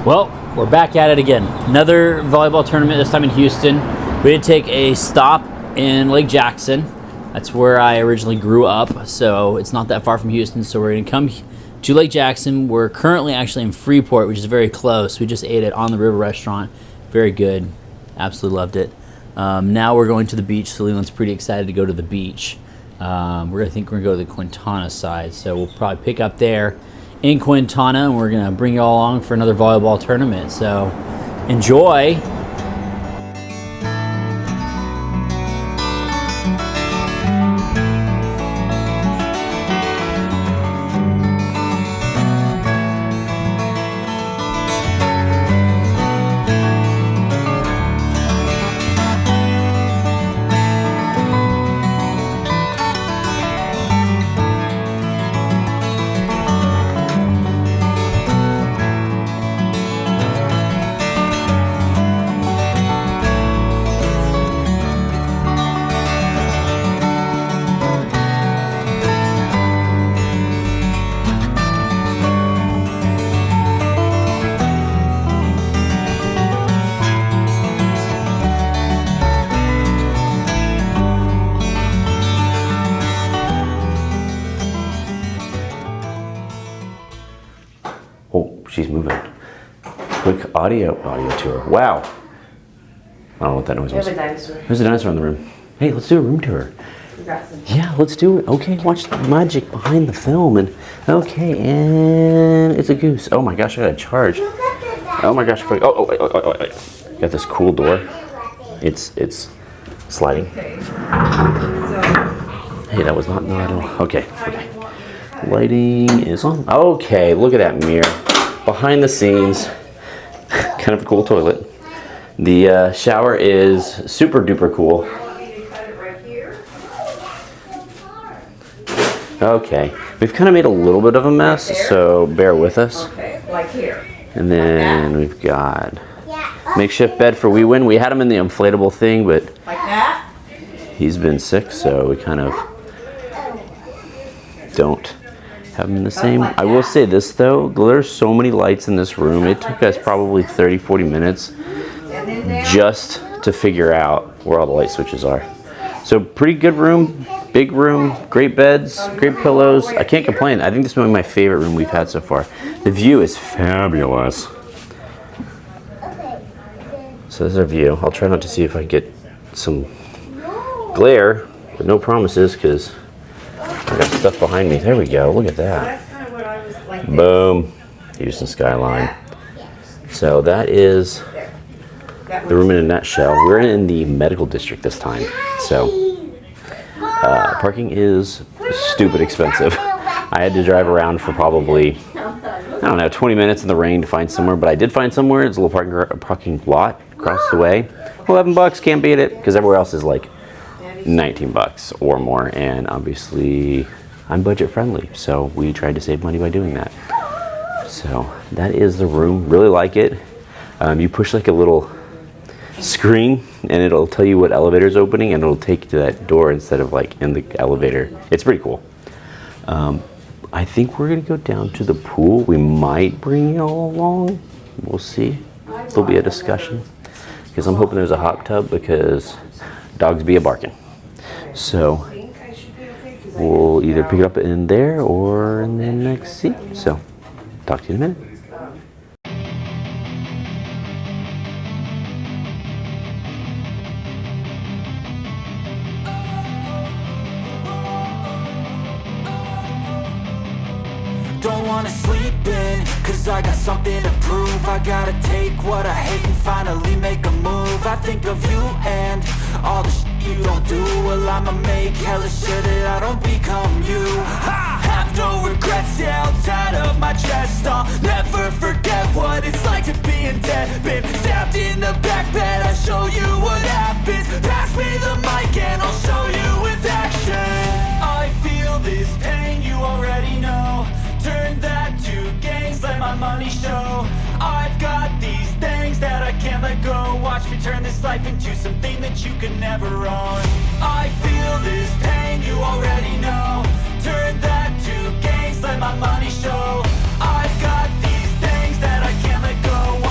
Well, we're back at it again. Another volleyball tournament, this time in Houston. We did take a stop in Lake Jackson. That's where I originally grew up, so it's not that far from Houston. So we're gonna come to Lake Jackson. We're currently actually in Freeport, which is very close. We just ate at On the River restaurant. Very good. Absolutely loved it. Now we're going to the beach, so Leland's pretty excited to go to the beach. We're gonna go to the Quintana side, so we'll probably pick up there in Quintana, and we're gonna bring you all along for another volleyball tournament. So enjoy. Oh, she's moving. Quick audio tour. Wow. I don't know what that noise was. There's a dinosaur. There's a dinosaur in the room. Hey, let's do a room tour. Yeah, let's do it. Okay, watch the magic behind the film. And okay, and it's a goose. Oh my gosh, I gotta charge. Oh my gosh, oh. Got this cool door. It's sliding. Hey, that was not okay. Lighting is on. Okay, look at that mirror. Behind the scenes, kind of a cool toilet. The shower is super duper cool. Okay, we've kind of made a little bit of a mess, so bear with us. Okay, like here. And then we've got makeshift bed for Wee Win. We had him in the inflatable thing, but like that? He's been sick, so we kind of don't have them in the same. I will say this though, there's so many lights in this room. It took us probably 30-40 minutes just to figure out where all the light switches are. So pretty good room, big room, great beds, great pillows. I can't complain. I think this might be my favorite room we've had so far. The view is fabulous. So this is our view. I'll try not to see if I can get some glare, but no promises because I got stuff behind me. There we go. Look at that. Boom. Houston skyline. So that is the room in a nutshell. We're in the medical district this time. So parking is stupid expensive. I had to drive around for probably, I don't know, 20 minutes in the rain to find somewhere, but I did find somewhere. It's a little parking lot across the way. $11, can't beat it, because everywhere else is like $19 or more, and obviously I'm budget friendly, so we tried to save money by doing that. So that is the room. Really like it. You push like a little screen and it'll tell you what elevator is opening, and it'll take you to that door instead of like in the elevator. It's pretty cool. I think we're gonna go down to the pool. We might bring y'all along. We'll see. There'll be a discussion because I'm hoping there's a hot tub because dogs be a barking. So we'll either pick it up in there or in the next seat. So talk to you in a minute. Don't wanna sleep in, cause I got something to prove. I gotta take what I hate and finally make a move. I think of you and all the shit you don't do. Well, I'ma make hella sure that I don't become you. I have no regrets, yeah, I'll tie up my chest. I'll never forget what it's like to be in debt. Been stabbed in the back bed, I'll show you what happens. Pass me the mic and I'll show you with action. I feel this pain, you already know. Turn that to gains, let my money show. I've got these things that I can't let go. Watch me turn this life into something that you can never own. I feel this pain, you already know. Turn that to gains, let my money show. I've got these things that I can't let go.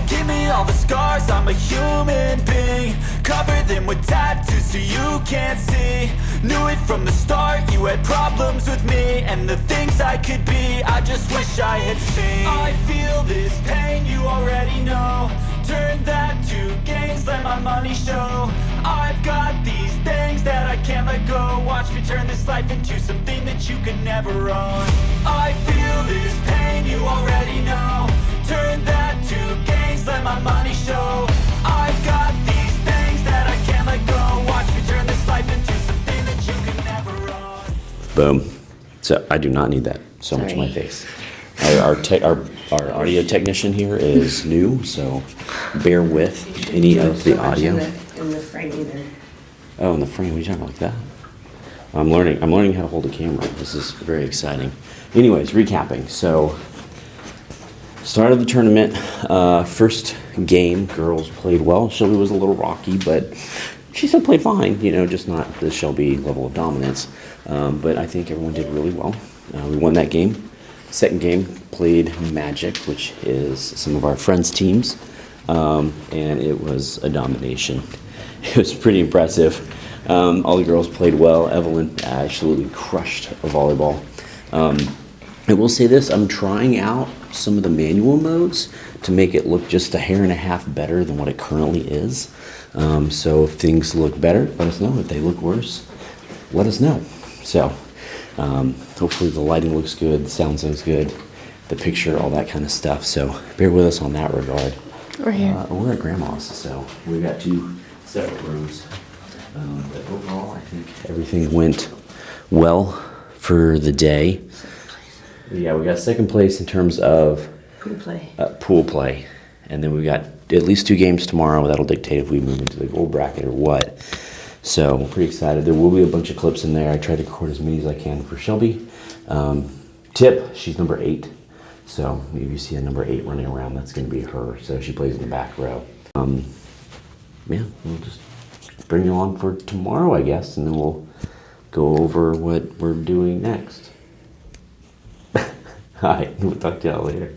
Give me all the scars, I'm a human being. Cover them with tattoos so you can't see. Knew it from the start, you had problems with me and the things I could be, I just wish I had seen. I feel this pain, you already know. Turn that to gains, let my money show. I've got these things that I can't let go. Watch me turn this life into something that you can never own. I feel this pain, you already know. Turn that to gains, let my money show. I've got these things that I can't let go. Watch me turn this life into something that you can never own. Boom. So I do not need that so much in my face. Our audio technician here is new, so bear with any of the audio. In the frame either. Oh, in the frame, what are you talking about, like that? I'm learning how to hold a camera. This is very exciting. Anyways, recapping. So, start of the tournament, first game, girls played well. Shelby was a little rocky, but she still played fine, you know, just not the Shelby level of dominance. But I think everyone did really well. We won that game. Second game, played Magic, which is some of our friends' teams, and it was a domination. It was pretty impressive. All the girls played well. Evelyn absolutely crushed a volleyball. I will say this, I'm trying out some of the manual modes to make it look just a hair and a half better than what it currently is. So if things look better, let us know. If they look worse, let us know. So hopefully the lighting looks good, the sound sounds good, the picture, all that kind of stuff. So bear with us on that regard. We're here. We're at Grandma's, so we got 2 separate rooms. But overall, I think everything went well for the day. Yeah, we got second place in terms of pool play. And then we got at least 2 games tomorrow. That'll dictate if we move into the gold bracket or what. So I'm pretty excited. There will be a bunch of clips in there. I tried to record as many as I can for Shelby. Tip, she's number 8. So maybe you see a number 8 running around, that's going to be her. So she plays in the back row. Yeah, we'll just bring you along for tomorrow, I guess, and then we'll go over what we're doing next. All right, we'll talk to y'all later.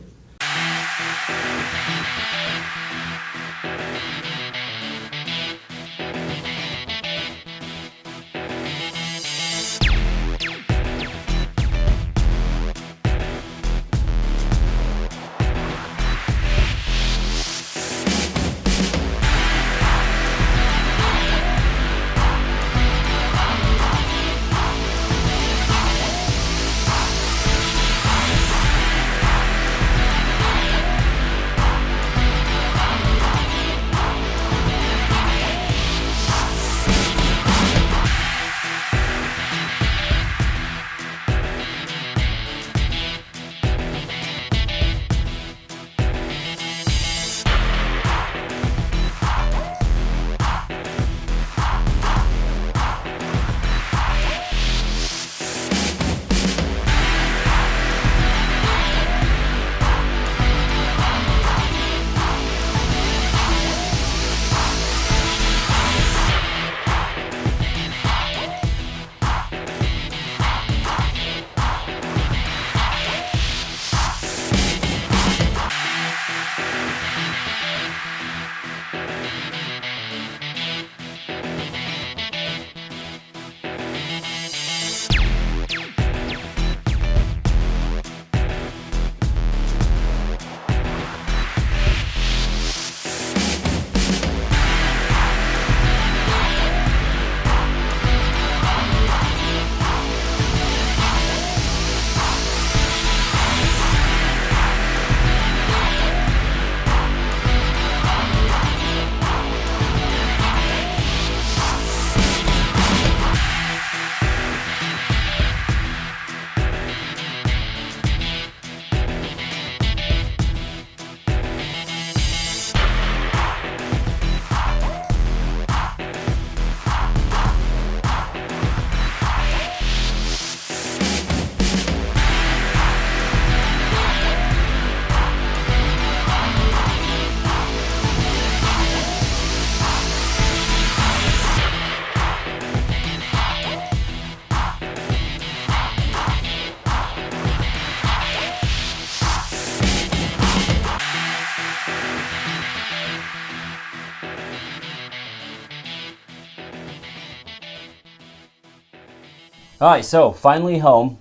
All right, so finally home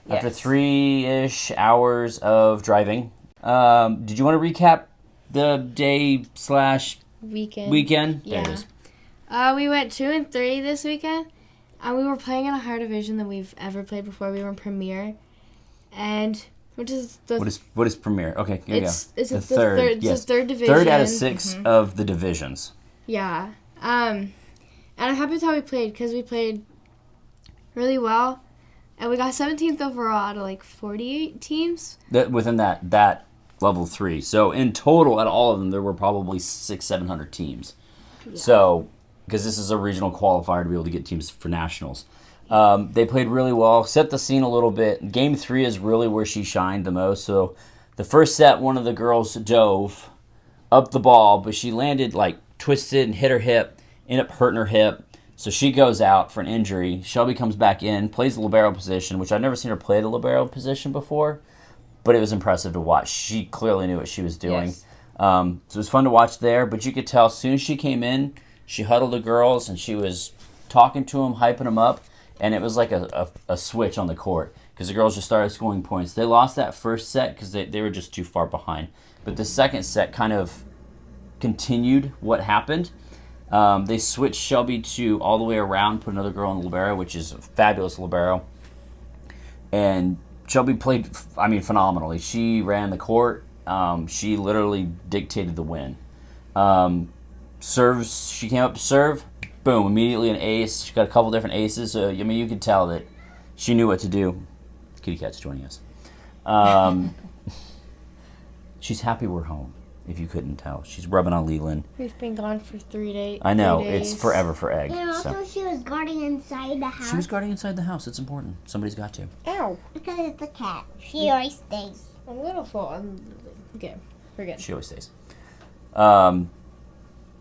after Yes. 3-ish hours of driving. Did you want to recap the day / weekend? There it Yeah. is. We went 2 and 3 this weekend. We were playing in a higher division than we've ever played before. We were in Premier, and which is the What is Premier? Okay, here it's you it's go. the third. It's Yes. the third division. Third out of 6 of the divisions. Yeah. And I'm happy with how we played because we played really well, and we got 17th overall out of like 48 teams. Within that level 3. So in total, at all of them, there were probably 600-700 teams. So because this is a regional qualifier to be able to get teams for nationals. They played really well, set the scene a little bit. Game 3 is really where she shined the most. So the first set, one of the girls dove up the ball, but she landed like twisted and hit her hip, ended up hurting her hip. So she goes out for an injury. Shelby comes back in, plays the libero position, which I've never seen her play the libero position before, but it was impressive to watch. She clearly knew what she was doing. Yes. So it was fun to watch there, but you could tell as soon as she came in, she huddled the girls and she was talking to them, hyping them up, and it was like a switch on the court because the girls just started scoring points. They lost that first set because they were just too far behind, but the second set kind of continued what happened. They switched Shelby to all the way around, put another girl in the libero, which is a fabulous libero, and Shelby played, phenomenally. She ran the court. She literally dictated the win. Serves, she came up to serve, boom, immediately an ace. She got a couple different aces. So, you could tell that she knew what to do. Kitty Cat's joining us. She's happy we're home, if you couldn't tell. She's rubbing on Leland. We've been gone for 3 days. I know, 3 it's days. forever for Egg. And also, So. she was guarding inside the house. She was guarding inside the house. It's important. Somebody's got to. Ow! Because it's a cat. She always stays. I'm gonna fall. Okay, we're good. She always stays.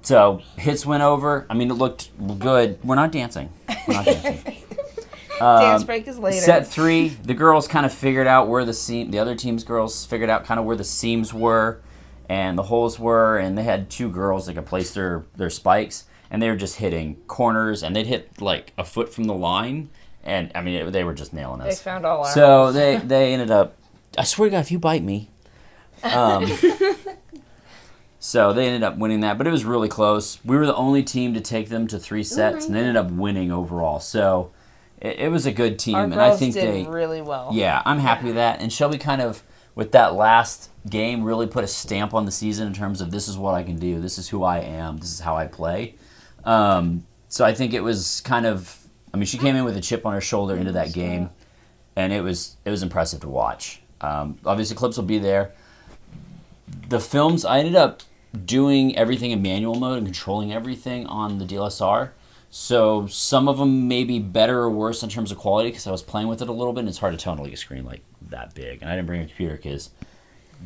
So hits went over. It looked good. We're not dancing. We're not dancing. Dance break is later. Set 3, the girls kind of figured out where the other team's girls figured out kind of where the seams were and the holes were, and they had 2 girls that could place their spikes, and they were just hitting corners, and they'd hit like a foot from the line, and they were just nailing us. They found all our So holes. they ended up. I swear to God, if you bite me. So they ended up winning that, but it was really close. We were the only team to take them to 3 sets, and they ended up winning overall. So it was a good team, Our and girls I think did they really well. Yeah, I'm happy with that. And Shelby kind of, with that last game, really put a stamp on the season in terms of this is what I can do, this is who I am, this is how I play. So I think it was kind of, she came in with a chip on her shoulder into that game, and it was impressive to watch. Obviously, clips will be there. The films, I ended up doing everything in manual mode and controlling everything on the DLSR. So some of them may be better or worse in terms of quality because I was playing with it a little bit, and it's hard to tell on like a screen like that big. And I didn't bring a computer because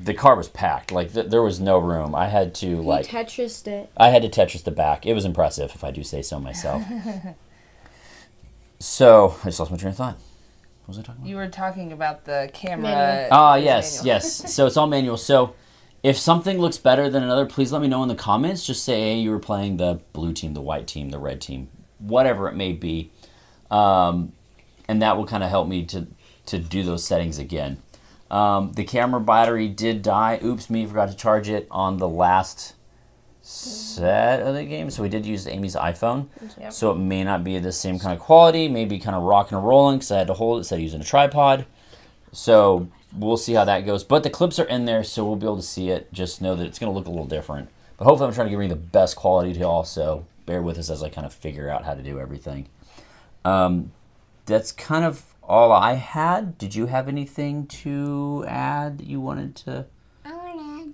the car was packed. Like there was no room. I had to like Tetrised it. I had to Tetris the back. It was impressive, if I do say so myself. So I just lost my train of thought. What was I talking about? You were talking about the camera. Manual. Ah, is yes, manual. yes. So it's all manual. So if something looks better than another, please let me know in the comments. Just say, hey, you were playing the blue team, the white team, the red team, whatever it may be. And that will kind of help me to do those settings again. The camera battery did die. Oops, me, forgot to charge it on the last set of the game. So we did use Amy's iPhone. Yep. So it may not be the same kind of quality, maybe kind of rocking and rolling because I had to hold it instead of using a tripod. So we'll see how that goes. But the clips are in there, so we'll be able to see it. Just know that it's going to look a little different. But hopefully I'm trying to give you the best quality to y'all, so bear with us as I kind of figure out how to do everything. That's kind of all I had. Did you have anything to add that you wanted to?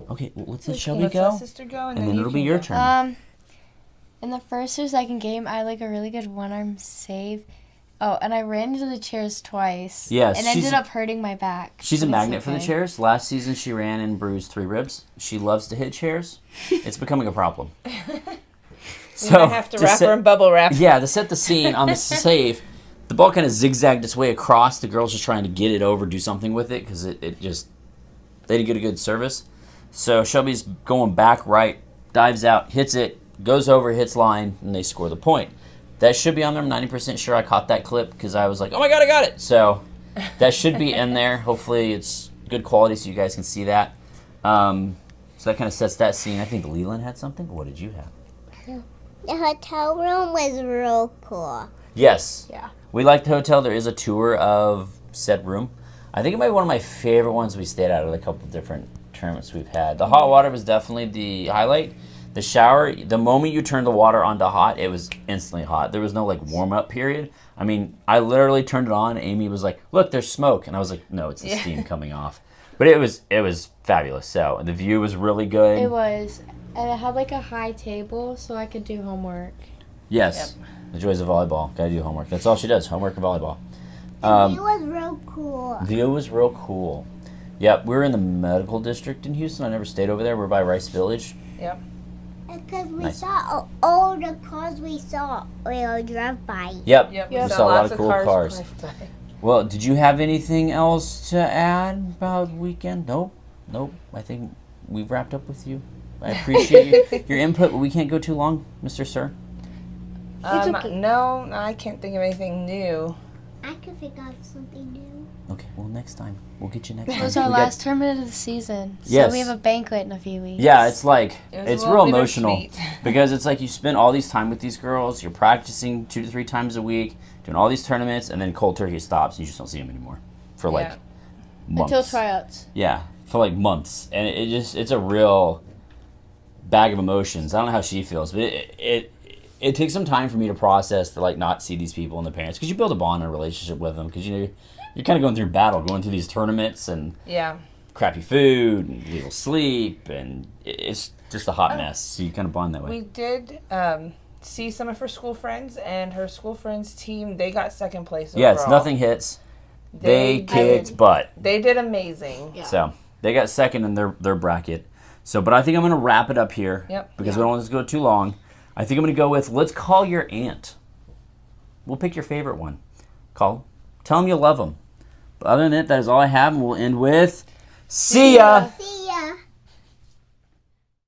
Okay, well, let's let Shelby Let's go, let sister go, and then you it'll be can your go. turn. In the first or second game, I had like a really good one-arm save. Oh, and I ran into the chairs twice. Yes, and she's ended a- up hurting my back. She's a But it's magnet for the okay. chairs. Last season she ran and bruised 3 ribs. She loves to hit chairs. It's becoming a problem. We might have to wrap her in bubble wrap. Yeah, to set the scene on the save, the ball kind of zigzagged its way across. The girl's just trying to get it over, do something with it, because it just, they didn't get a good service. So Shelby's going back right, dives out, hits it, goes over, hits line, and they score the point. That should be on there. I'm 90% sure I caught that clip because I was like, oh my God, I got it. So that should be in there. Hopefully it's good quality so you guys can see that. So that kind of sets that scene. I think Leland had something. What did you have? The hotel room was real cool. Yes. Yeah. We like the hotel. There is a tour of said room. I think it might be one of my favorite ones we stayed at a couple of different tournaments we've had. The hot water was definitely the highlight. The shower, the moment you turned the water onto hot, it was instantly hot. There was no like warm up period. I mean, I literally turned it on. Amy was like, "Look, there's smoke," and I was like, "No, it's the steam coming off." But it was fabulous. So the view was really good. It was. And it had like a high table so I could do homework. Yes, the joys of volleyball. Gotta do homework. That's all she does. Homework and volleyball. The view was real cool. View was real cool. Yep, we were in the medical district in Houston. I never stayed over there. We're by Rice Village. Yep. Because we Nice. saw all the cars we drove by. Yep. Yep. We saw a lot of cool cars. drive by. Well, did you have anything else to add about weekend? Nope. I think we've wrapped up with you. I appreciate your input, but we can't go too long, Mr. Sir. okay. No, I can't think of anything new. I could figure out something new. Okay, well, next time. We'll get you next time. It was our We got- last tournament of the season. So Yes. we have a banquet in a few weeks. Yeah, it's like, It was it's a real little emotional bittersweet. because it's like you spend all these time with these girls, you're practicing 2 to 3 times a week, doing all these tournaments, and then cold turkey stops and you just don't see them anymore for like Yeah. months. Until tryouts. Yeah, for like months. And it's a real bag of emotions. I don't know how she feels, but it takes some time for me to process to like not see these people and the parents because you build a bond and a relationship with them because you're kind of going through battle, going through these tournaments and Yeah. crappy food and little sleep and it's just a hot mess. So you kind of bond that way. We did see some of her school friends, and her school friends team, they got second place Yeah, it's overall. nothing hits. They kicked did- butt. They did amazing. Yeah. So they got second in their bracket. So, but I think I'm going to wrap it up here Yep. because we don't want this to go too long. I think I'm going to go with let's call your aunt. We'll pick your favorite one. Call. Tell them you love them. But other than that is all I have, and we'll end with see ya. See ya.